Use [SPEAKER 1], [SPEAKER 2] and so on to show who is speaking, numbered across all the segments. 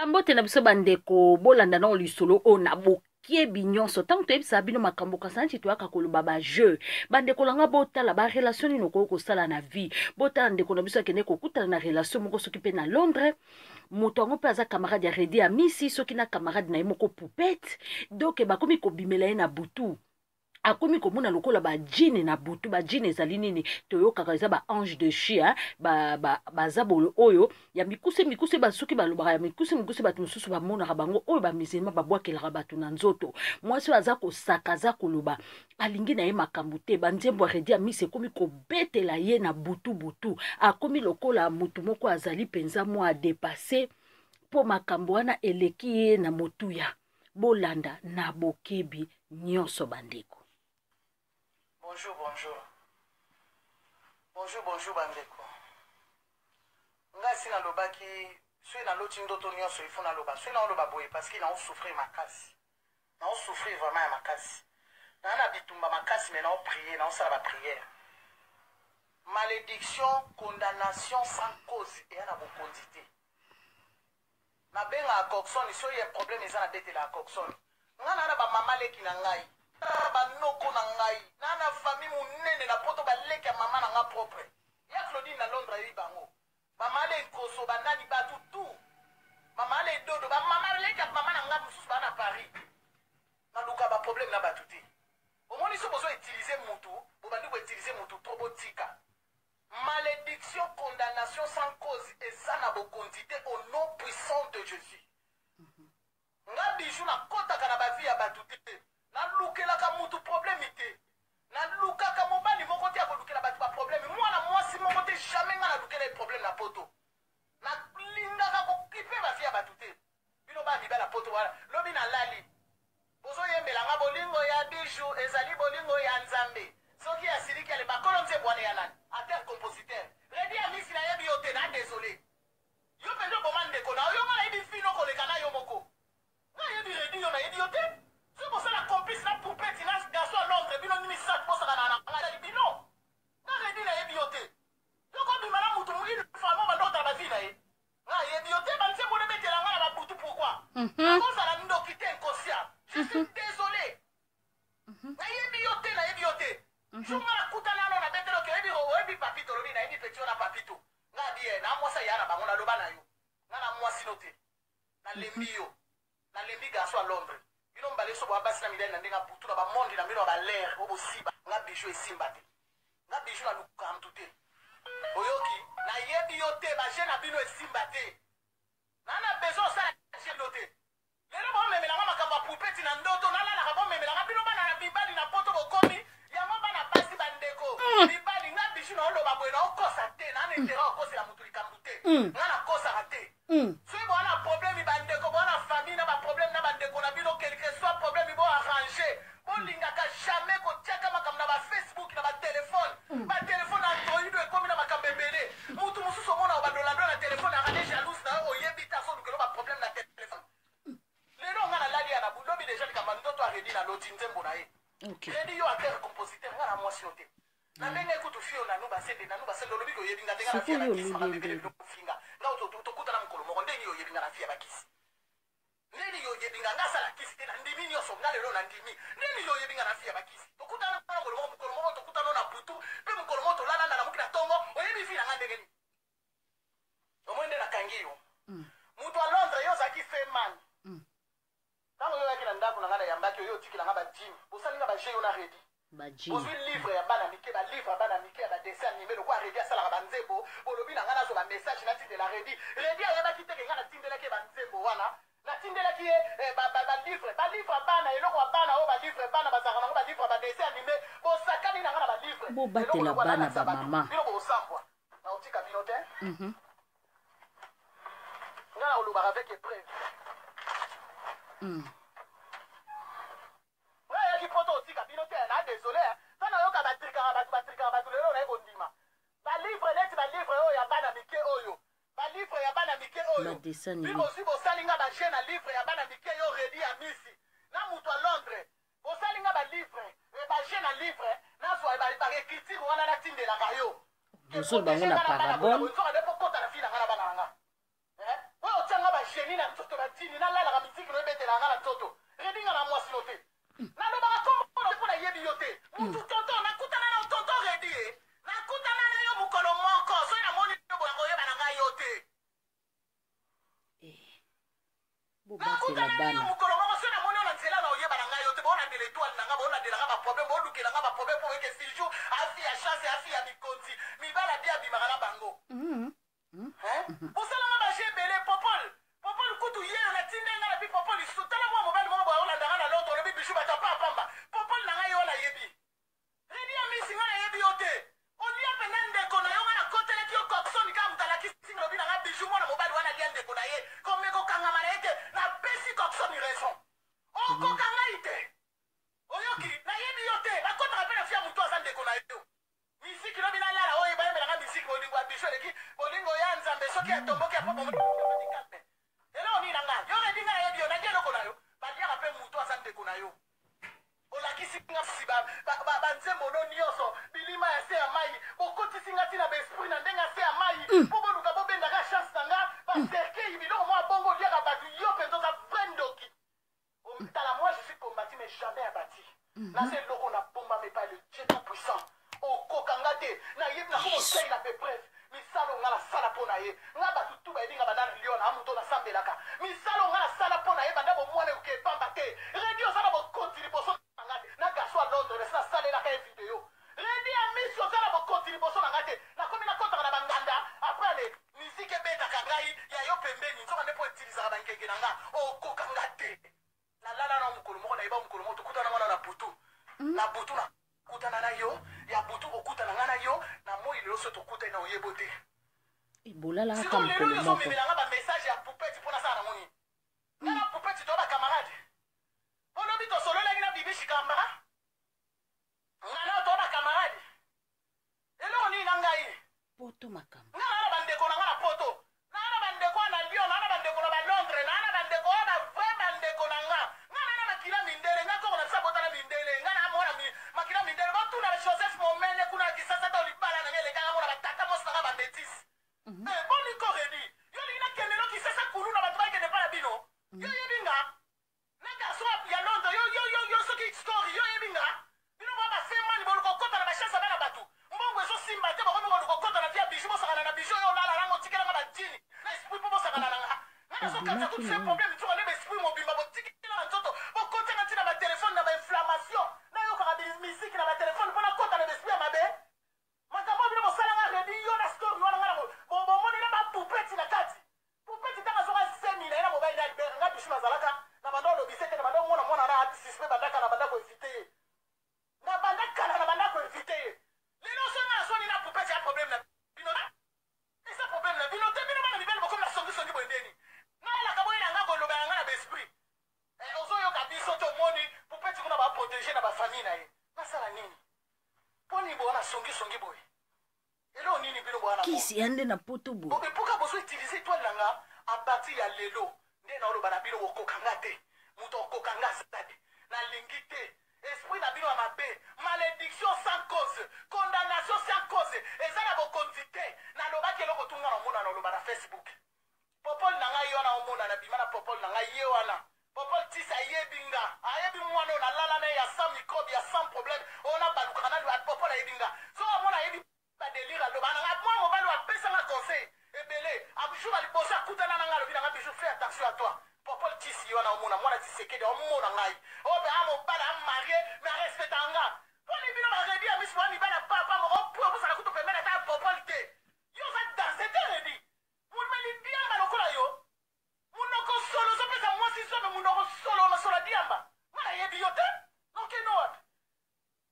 [SPEAKER 1] Ambote na biso bandeko bolanda na lisolo o na bokie binyonso tant que ça bino makambo kasanti to aka koloba ba jeu bandeko langa botala ba relation ni noko ko sala na vie botala ndeko na biso akene ko kutala na relation moko soki pe na Londres moto ango pe aza camarade ya Redi ya misi soki na camarade na ye moko poupette donc bakomi ko bimela ye na butu akomi komona lokola ba jine na butu ba jine ezali nini toyokaka eza ba ange de chien baza bolo oyo ya mikuse basoki balobaka ya mikuse bato mosusu bamonaka bango oyo bamiselema babwakelaka bato na nzoto mwasi oyo aza kosaka aza koloba alingi na ye makambo te banzembo ya Redi ya misi ekomi kobetela ye na butu akomi lokola motu moko azali mpenza mwa adepase mpo makambo wana eleki ye na motuya bolanda na bokebi nyonso bandeko.
[SPEAKER 2] Bonjour, bonjour. Bonjour, bandeko. Nga si na lobaki, soki na loti ndoto nyonso il faut na loba. Soki na loba boye parce qu'il na souffrir makasi. Na souffrir vraiment ya makasi. Na bitumba makasi mais na prier, na sala ba prière. Malédiction, condamnation sans cause et na bokondité. Na benga coxon, so y a problème eza na dete la coxon. Nga na ba mama leki na ngai. Banoko na ngai na famille munene na poto baleke ya mama na nga propre ya Claudine na Londres yi bango mama le koso bandani batu tu mama le dodo ba mama leke mama na nga mususu ba na Paris na luka ba problème na batu te omoni so bozo utiliser mutu bo bandi ko utiliser mutu trop botika malédiction condamnation sans cause et ça na bokondité au nom puissant de Jésus nga bijou na kota kana ba vie ya batu te na lukela ka mutu problème te na luka ka mobali moko te akolukela batu ba problème mwana mwasi moko te jamais nga na lukela e problème na poto na linga ka ko kipe ba fia batu te bino ba biba na poto wala lobi na lali bozo yembela nga bolingo ya bijou ezali bolingo ya nzambe soki ya siriki ale bakolo nze bwana ya nani ate compositeur Redi ya misi na yebi yote na désolé yo pendo bomande ko na yo nga yebi fino ko leka na yo moko na yebi Redi yo na yebi yote. C'est pour ça la complice la poupette il a garçon à Londres bino ni ça pour ça na bino na Redi na ebioté donc on mala mutu mu il famo ba ndota ba vida e na ebioté ba nse mo mettre la ngala ba butu pourquoi comme ça la ndo quitter inconscient je suis désolé na ebioté je mala kutana na betelo ke ebi ro ebi papito lobi na ebi petit na papito na die na mo sa yara ba ngona loba na yo na mo sinote na lembi garçon à Londres. Bino mbale so ba basi na midai na ndenga butu na ba mondi na bino ba l'air obo siba nga bijou esimba te nga bijou na luka mtute oyoki na yebi yote ba je na bino esimba te na besoin ça je note lelo ba memela nga makambo poupette na ndoto na la ba memela nga bino bana na bibali na poto bokomi ya ngomba na basi bandeko bibali nga bijou na olo ba boye na okosa te na netera okosa la mutu likambute nga na kosa rate c'est bon na problème bandeko bona famille na ba problème na bandeko na bino quel que soit problème bo arranger bon linga ka jamais ko tiaka makambo na ba Facebook na ba téléphone Android e comme na makambo ebele mutu mususu mona ba dolando na téléphone a rade jalouse na oyebi ta so lukelo ba problème na téléphone lelo nga na lali ya na bulobi déjà likamba ndoto a Redi na loti nzembo na ye Redi yo acteur compositeur nga na mwasi yote na ndenge ekutu fio na nuba sende lobi ko yebi nga tenga na fia na kisi ma bibele do finga nga to kuta na mukolo moko ndeni yo yebi nga na fia ba kisi neni yo yebi nga sala kisi te na ndimi nyonso nga lelo na ndimi neni yo yebi nga na fia ba kisi to kuta na mukolo moko to kuta na butu pe mukolo moko to lala na mukina tongo o yebi fia nga ndenge ni o mwende na kangiyo mutu a Londres yo zaki feman tango yo yaki na ndako na nga na yambaki yo tikila nga ba jim bosali nga ba je yo na Redi bozwi livre ya bana mike balivre ya bana mike ya badessin animé lokwa Redi asalaka banzembo bolobi na nga nazo bamessage natindela Redi ayebaki teke nga natindelaki banzembo wana natindelaki ye balivre ya bana eloko ya bana oyo balivre ya bana bazalaka nango balivre ya badessin animé bosakani na nga na balivre
[SPEAKER 1] bobatela bana bamama
[SPEAKER 2] bino bosambwa na otika bino te nga na olobaka avec épreuve ki poto otika bino te na désolé tana yoka batrikaka batu lelo na ekondima balivre neti balivre oyo ya bana mike oyo balivre ya bana mike oyo bimozwi bosalinga baje na livre ya bana mike yo Redi ya misi na mutu a Londres bosalinga balivre baje na livre nazwa baécriture wana natindelaka yo bozol bango na parabole génie na nzoto na dini na lala ka musique no betela nga na nzoto redinga na mwasi no te na lo ba kombo ko na yebi yo te mutu tonto na kutana na tonto redi na kutana na yo mukolo moko so na moni yo bo yo bana nga yo te na kutana na yo mukolo moko so na moni na nzela na oyeba na nga yo te bo na de l'étoile na nga bo na de la nga ba problème bo lukela nga ba problème po ke si jour afi ya chance afi ya mikonzi mi bala dia bi magala bango osala nga ba jebele popol kutu ye na tinde nga na bi popol sutala mwa mobali mwa ba olanda nga na loto lobi bishu bata pa pamba popol na nga yo na yebi redi ya misi nga na yebi yo te olia pena ndeko na yo nga na koteleki yo kokson ka mutalaki singa lobi na nga bishu mwana mobali wana lia ndeko na ye komeko kangama na ye te na pesi kokson raison okokanga ite oyoki na yebi yo te bakotaka mpe na fia mutu aza ndeko na yo misiki lobi na lala oyo bayembelanga misiki bolingo ya bishu eleki bolingo ya nzambe soki atomboki apo bomokalme eloko nini na nga yo redi nga na yebi yo nadi eloko na yo baliaka mpe mutu aza ndeko na yo olakisi nga si banzembo no nyonso bilima ya se ya mai okotisi nga ntina baesprit na ndenge ya se ya mai mpo boluka bobendaka chance na nga baserkei biloko mwa bongo oliaka bato yo mpenza oza vrendoki tala moi je suis combattu mais jamais abattu na se eloko na bomba mais pas le Dieu tout puissant okokanga te na yebi nako mosei na peprese misalo nga nasala mpo na ye nga bato tu bayebi nga banda lio na amuto nasambelaka misalo nga nasala mpo na ye banda bomwana ekoke epamba te redi oza na bokoti liboso na nga te na garso a londres nasalelaka ye video redi ya misi oza na bokoti liboso na nga te nakomi nakotaka na banganda apres ale misike ebetaka ngai ya yo pembeni nzoka nde mpo etilizaka bankenge na nga okokanga te nalala na mokolo moko nayeba mokolo moko tokutana ngana na butu na butu nakutana na yo ya butu okutana nga na yo na moi lelo so tokutani na oyebo te
[SPEAKER 1] ebolalaka
[SPEAKER 2] lelo yo ozomemelanga bamessage ya pupeti mpo nasala nango nini nga na pupeti to bakamarade olobi tosololaki na bibi shikamba nga na to bakamarade eloko nini na ngai
[SPEAKER 1] poto makambo
[SPEAKER 2] nga na bandeko na nga na poto na bandeko na lyon na bandeko na balondres na bandeko oyo bavrai bandeko na nga na makila mindele nga koko na bisa botala mindele nga na mona makila mindele botuna joseph momene kuna kisasa to libala na nga elekanga mona batata mosi na nga babetisi boniko redi yo lingi nakendelo kisasa kulu na bato bakende mpa na bino yo yebi nga na garso ya londres yo soki story yo yebi nga bino mwa bafemani boluka okota na bachance bana bato mbongo ezosimba te bakomi boluka okota na via biju bosakana na biju oyo olala nango otikelanga bajini na esprit mpo bosakana na nga nga nazokatisa tout ce problème tu oleba esprit mobimba botikela na nzoto bokotanga ntina batelefone na bainflammation nayokaka misiki na batelefone mpo nakota na besprit ya mabe makambo bino bosalanga redi yo na story wana nga bomoni na bapupeti na kati pupeti ntanga azoka semi na ye na mobali na libere nga bishu nazalaka na banda olobise te na banda omona mwana na atisispe bandaka na banda koevite ye na banda kala na banda koevite ye lelo osonga na soni na pupeti ya problème na bino eza problème na bino te bino bana mibele bokomi na songisongi boyendeni nalaka boye na nga koloba na nga na baesprit ozoyoka biso te omoni pupeti kuna baprotege na bafamille na ye nasala nini mponi boa na songisongi boye elo nini bino bwana
[SPEAKER 1] kisi yande na poto bo
[SPEAKER 2] epoka bozo utilize étoile na nga apati ya lelo nde naoloba na bino okokanga te moto okokanga zade nalingi te esprit na bino ya mabe malédiction sans cause condamnation sans cause eza na bokonzi te nalobaki eloko tunga na omona na oloba na facebook popol na ngai ye wana omona na bima na popol na ngai ye wana popol tisi ayebi nga ayebi mwana oyo nalala naye ya sans microbe ya sans problème oyo nabalukaka na popol ayebi nga so omona ayebi badelire aloba nanga mwa mobali apesanga conseil ebele abiju baliboso akutana na ngai alobi nanga biju fais attention à toi popol tisi ye wana omona mwana tisekedi omona ngai obe amobali amarie me arespecta nga mponi bino baredi ya misi mwa mibali ya papa moko po bosala kutu pembeni ata popol te yo oza danse te redi mumeli diamba lokola yo munoko solo ozopesa mwasi so me munoko solo masolo diamba nga nayebi yo te nokenoat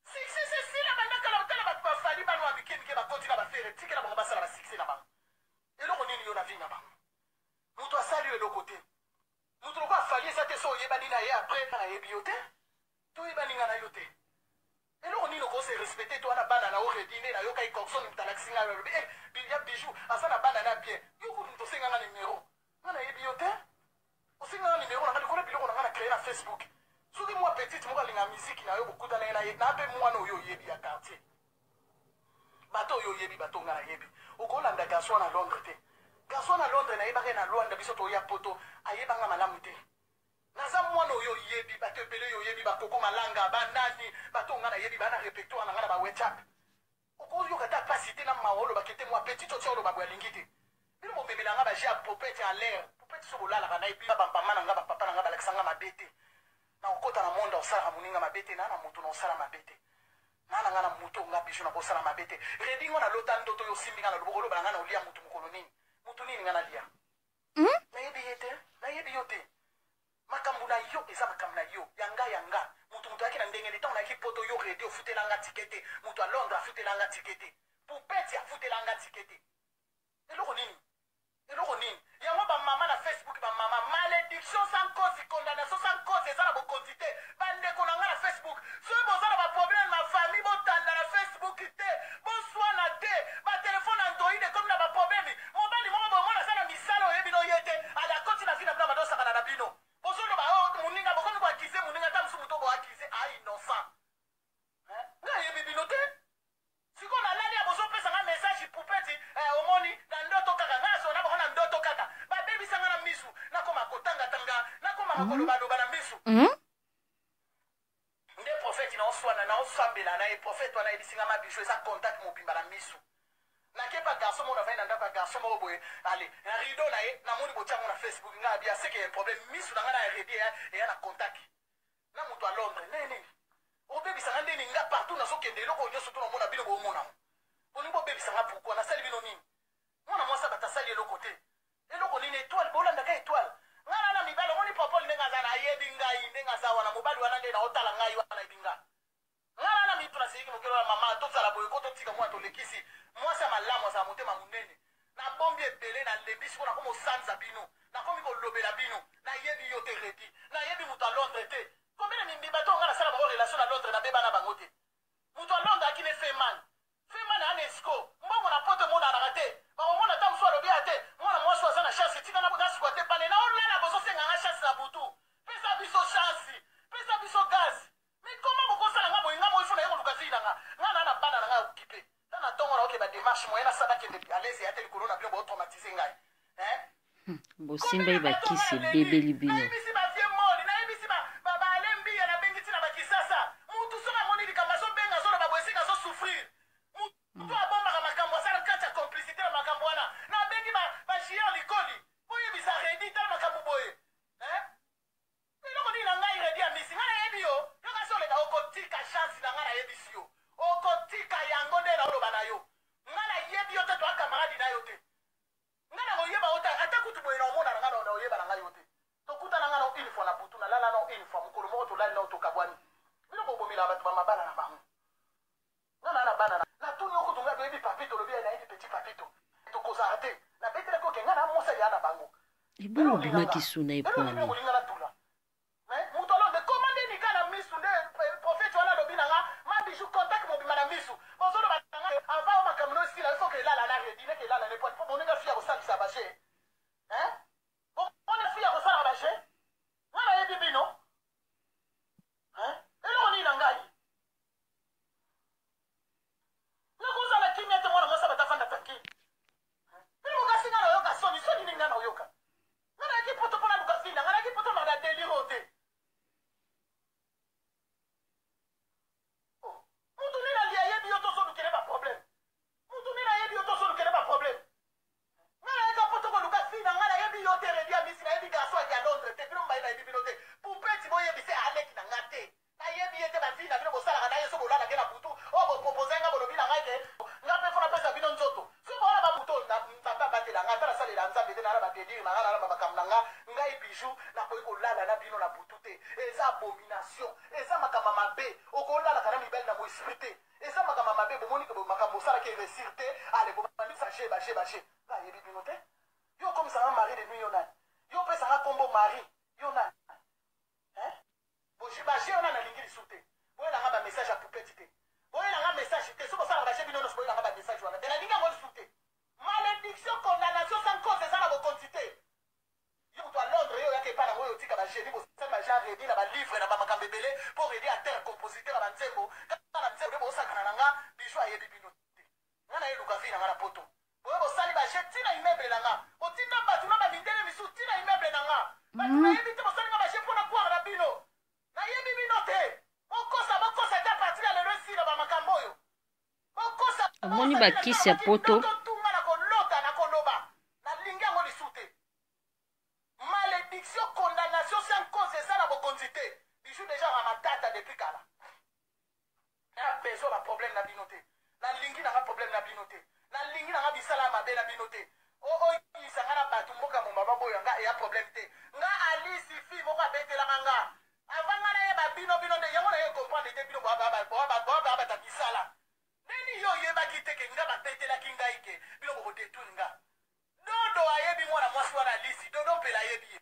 [SPEAKER 2] si na bandakala otala bato bafali bano babikemike bakoti na bafere tikela bango basala basiksi na bango eloko nini yo na vi na bango moto asali yo eloko te moto loko afali eza te so oyebani na ye apres nayebi yo te toyebaninga na yo te eloko nini okose respecte to wana bana na oredi nde nayokai corson mutalakisi ngai alobi ya bijou aza na bana na bien yo kutu moto osenganga nimero nga nayebi yo te osenganga nimero nanga likolo biloko nanga na créé na facebook soki mwa petite moko alinga miziki na yo bokutana ye na ye na mpe mwana oyo oyebi ya quartier bato oyo oyebi bato nga nayebi okolanda garçon na londres te garçon na londres nayebaka na lwanda biso toya poto ayebanga malamu te naza mwana oyo yebi bato ebele oyo yebi bakoko malanga banani bato nga na yebi bana répertoire na nga na ba whatsapp okoyoka ta pasi te na maolo bakete mwa petit toti oloba boya lingi te bino bomemela nga baje ya popete en l'air popete so bolalaka na yebi bampama na nga bapapa na nga balakisa nga mabe te na okota na monde osalaka moninga mabe te na na moto na osala mabe te nana nga na moto nga biso na kosala mabe te redi ngo na lota ndoto yo simbi nga na loboko oloba na nga na olia motu mokolo nini motu nini nga na lia nayebi ye te nayebi yo te makambo na yo eza makambo na yo yanga mutu ayaki na ndenge ntango nayaki poto yo redi ofutelanga tikete mutu a londres afutelanga tikete pupeti afutelanga tikete eloko nini yango bamama na facebook bamama malédiction sans cause condamnation sans cause eza na bokonzi te bandeko na nga na facebook soki boza na baproblème na famille botanda na facebook te boswana te batelefone android komi na baproblème mobali moko bomona aza na misala oyebi no ye te ali akoti na vi na bino badosakana na bino bozoloba moninga bokomi boakize moninga ata mosu moto boakize innocent nga yebi bino te sikoyo nalali ya bozopesanga message pupeti omoni na ndoto kaka nga sona bango na ndoto kaka babebisanga na misu nakoma kotangatanga nakoma kolobaloba na misu nde profete naoswana naosambela na ye profete wana yebisinga mabiso eza contact mobimba na misu nakepa garçon moko navai na ndako ya garçon moko boye ale na rideau na ye namoni botiango na facebook nga abi aseke ya problème misu na nga na redi eya na contact na moto a londres nini obebisanga ndeni nga partout nazokende eloko nyonso to namona bino bomonamo bolingi bobebisanga pourkui nasali bino nini mwana mwasi batasali eloko te eloko nini étoile bolandaka étoile nga na mibali omoni popole ndenge aza nayebi ngai ndenge aza wana mobali wana nde naotala ngai wana yebi nga nga na mitu nasiliki mokelo na mama tozala boye ko totika mwana tolekisi mwasi ya malamu azala motema monene nabombi ebele nalembisi mpo nakomi osanza bino nakomi kolobela bino nayebi yo te redi nayebi moto a londres te combien de mimbi bato nga nasala bango relation na londres nabeba na bango te moto a londres akine feman ana esco mbongo na poto emonanaka te bakomona ta mosu alobi ya te mwana mwasi aza na chance etika nasikwa te pane na olala bozosenganga chance na butu pesa biso chance pesa biso gaz mais comment bokosala nga boye nga moifuna ye koluka vi nanga nga na bana na nga okipe tana ntongo na oke badémarche moye nasala kende alese ya te likolo na bino botraumatize ngai
[SPEAKER 1] bosimba ye bakisi ebebeli bino
[SPEAKER 2] nayebisi bavie moli nayebisi balembi ya nabengisi na bakisasa mutu soki amoni likambo azobenga azoloba boye esika azosouffrir mutu abombaka makambo asala kati ya complicité na makambo wana nabengi bagier likoli boyebisa redi tala makambo boye eloko nini na ngai redi ya misi ngai nayebi yo yo kasi oleka okotika chance na ngai nayebisi yo okotika yango nde naoloba na yo ngai nayebi yo te to akamaradi na yo te ngai na koyeba yo te ata kutu boye na omona na ngai na oyeba na ngai yo te tokutana ngai na une fois na butu nalala na une fois mokolo moko tolali na tokabwani bino bobomela bato bamabala na bango ngai na bana na tuni okutu ngai toyebi papito lobi nayebi petit papito tokozala te nabetelaki oke ngai na mosali ya na bango
[SPEAKER 1] ebongo obimaki suna epwani
[SPEAKER 2] kolinga na tula moto alonde koma nde nika na misu nde profete wana alobi na nga mabiju contact mobima na misu bozoloba na nga ava o makambo nosila ifo ke elala na redi neke elala na epwani mpo boninga fi ya kosalisa baje bomoni fi ya kosalaka baje nga nayebi bino eloko nini na ngai nakozala kimia te mwana mwasi batafanda tranquille bino mokasi nga na oyoka soni soni nini nga na oyoka nga nayaki poto mpona luka fina nga nayaki poto maka deliro te mutu nini ali ayebi yo tosolukele baproblème mutu nini ayebi yo tosolukele baproblème nga nayaka poto koluka fina nga nayebi yo te redi ya misi nayebi garso aki ya londres te bino mbai nayebi bino te pupeti boyebise aleki na nga te nayebi ye te bavi na bino bosalaka na ye so bolalake na butu oyo bopropose nga bolobi na ngai te nga mpe fona pesa bino nzoto so boona babuto nzambe abatela nga ata nasalela nzambe te nana badelire na nga nalaba makambo na nga ngai biju nakoki kolala na bino na butu te eza abomination eza makambo mabe okolalaka na mibali na moesprit te eza makambo mabe bomoni makambo osalaki eresir te ale bomandisa baje nga yebi bino te yo okomisanga mari de nuit yo nani yo opesanga kombo mari yo nani baje wana nalingi lisu te boyelanga bamessage ya pupeti te boyelanga message te soki osalaka baje bino nyonso boyelanga bamessage wana te nalingi yango lisu te malédiction condamnation sans cause eza na bokonzi te yo moto a londres yo oyaka epa nango oyo otika bagéri bosali baje aredi na balivre na bamakambo ebele mpo redi a terre compositeur ya banzembo kaka na nzembo nde bosakana na nga bijo ayebi bino te nga na ye luka vi na nga na poto boye bosali baje ntina immeuble na nga botinda bato na bamindele misu ntina immeuble na nga bato nayebi te bosalinga bashe mpona kwara na bino nayebi bino te bokosa te partir ya lelo esila bamakambo oyo bokosa
[SPEAKER 1] amoni bakisi ya poto
[SPEAKER 2] totunga na kolota na koloba nalingi yango lisu te malédiction condamnation sans cause eza na bokonzi te bisu déjà na matata depuis kala na besoin ba problème na bino te nalingi nanga problème na bino te nalingi nanga bisala mabe na bino te oyisanga na bato mboka momba boyo nga eya problème te nga alisi fi moko abetelanga nga avant nga nayeba bino nde yango naye comprendre te bino boabata bisala nini yo oyebaki te ke nga babetelaki ngai ke bino bokodetruire nga dodo ayebi mwana mwasi wana alisi dodo mpela ayebi ye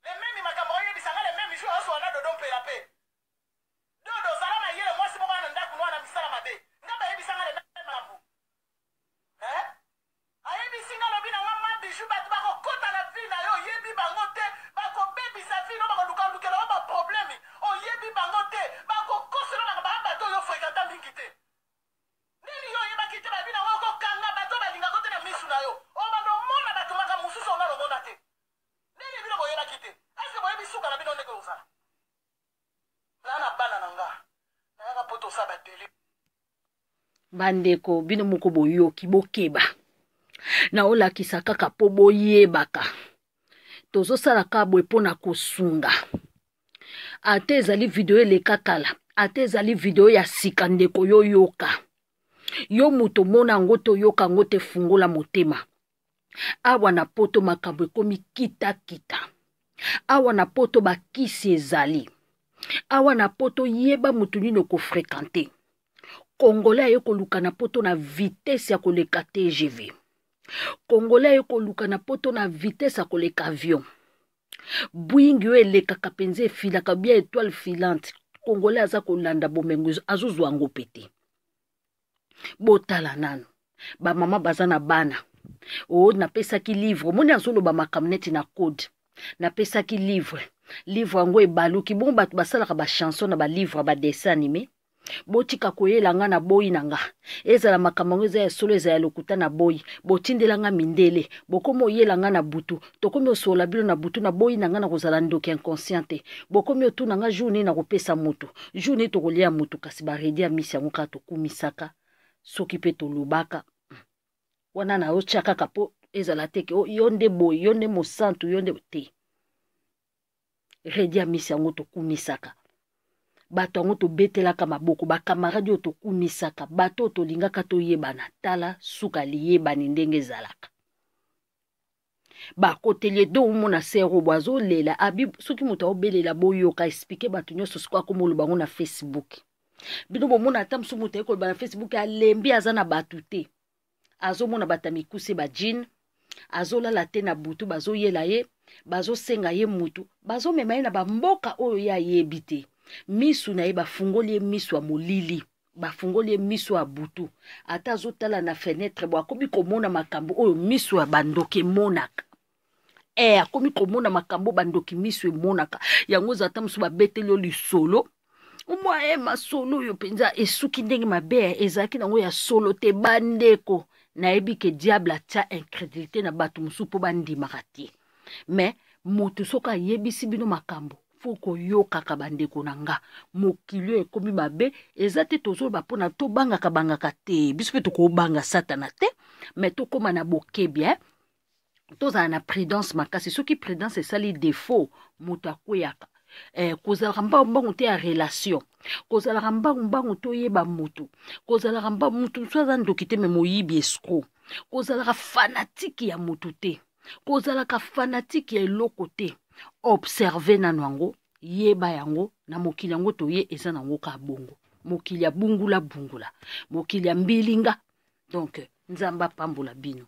[SPEAKER 2] le memi makambo oyebisanga le memi jour aso wana dodo mpela mpe dodo ozala na ye le mwasi moko wana ndako no wana misala mabe nga bayebisanga le memi makambo ayebisinga lobi na nga mabiju bato bakokota na vi na yo oyebi bango te bakobebisa vi no bakolukandukela o baprobleme oyebi bango te bakokosela na babato oyo frekanta mingi te nini yo oyebaki te babi na ngo okokanga bato balingako te na misu na yo o bandomona bato makambo mosusu onga lomona te nini bino boyebaki te ese boyebi suka na bino ndenge ozala naa na bana na nga nayaka po tosala batele
[SPEAKER 1] bandeko bino moko boyoki bokeba na olakisa kaka po boyebaka tozosala ka boye mpona kosunga ate ezali video eleka kala ate ezali video ya sika ndeko yo yoka yo moto mona yango toyoka yango te fungola motema awa na poto makambo ekomi kitakita awa na poto bakisi ezali awa na poto yeba moto nini okofrekante Congolais aye koluka na poto na vitesse ya koleka TGV Congolais aye koluka na poto na vitesse ya koleka avion bwingi yo elekaka penze efilaka bia étoile filante Congolais aza kolanda bomengo azozwa yango pete botala nano bamama baza na bana napesaki livre omoni azoloba makambo neti na code napesaki livre yango ebaluki bongo bato basalaka bachanson na balivre badessin animé botika koyelanga na boyi nanga ezala makambo ngo eza ya solo eza ya lokuta na boyi botindelanga mindele bokomi oyelanga na butu tokomi osola bino na butu na boyi nanga na kozala ndoki inconsciente bokomi otunanga journée na kopesa mutu journée tokolia mutu kasi baredi ya misi yango kaka tokumisaka soki pe tolobaka wana na otiaka kapo ezala teke yo nde boyi yo nde mosantu yo nde te redi ya misi yango tokumisaka bato yango tobetelaka maboko bakamaradi oyo tokumisaka bato oyo tolingaka toyebana tala suka liyebani ndenge ezalaka bakoteli edo omona sero bwazolela abi soki moto aobelela boyoka explike bato nyonso siko akomoloba bango na Facebook bino bomona ata mosu moto ayekoloba na Facebook alembi aza na bato te azomona bata mikuse bajine azolala te na butu bazoyela ye bazosenga ye mutu bazomema ye na bamboka oyo ye ayebi te misu na ye bafungoli ye misu ya molili bafungoli ye misu ya butu ata azotala na fenêtre bo akomi komona makambo oyo misu ya bandoki emonaka akomi komona makambo bandoki misu emonaka yango eza ata mosu babeteli yo lisolo omwa masolo oyo mpenza esuki ndenge mabe ezalaki nango ya solo te bandeko nayebi ke diable atia incrédulité na bato mosusu mpo bandimaka te mais motu soki ayebisi bino makambo fo koyokaka bandeko na nga mokili oyo ekomi mabe eza te tozoloba mpona tobangaka te biso mpe tokobanga satana te mais tokóma na bokebi tozala na prudence makasi soki prudence esali défaut moto akweyaka kozalaka mbangu te ya relation kozalaka mbangu te oyeba motu kozalaka motu mosu aza ndoki te me moyibi escro kozalaka fanatike ya motu te kozalaka fanatike ya eloko te observe nano yango yeba yango na mokili yango toye eza nango ka bongo mokili ya bungula mokili ya mbilinga donc nzamba pambola bino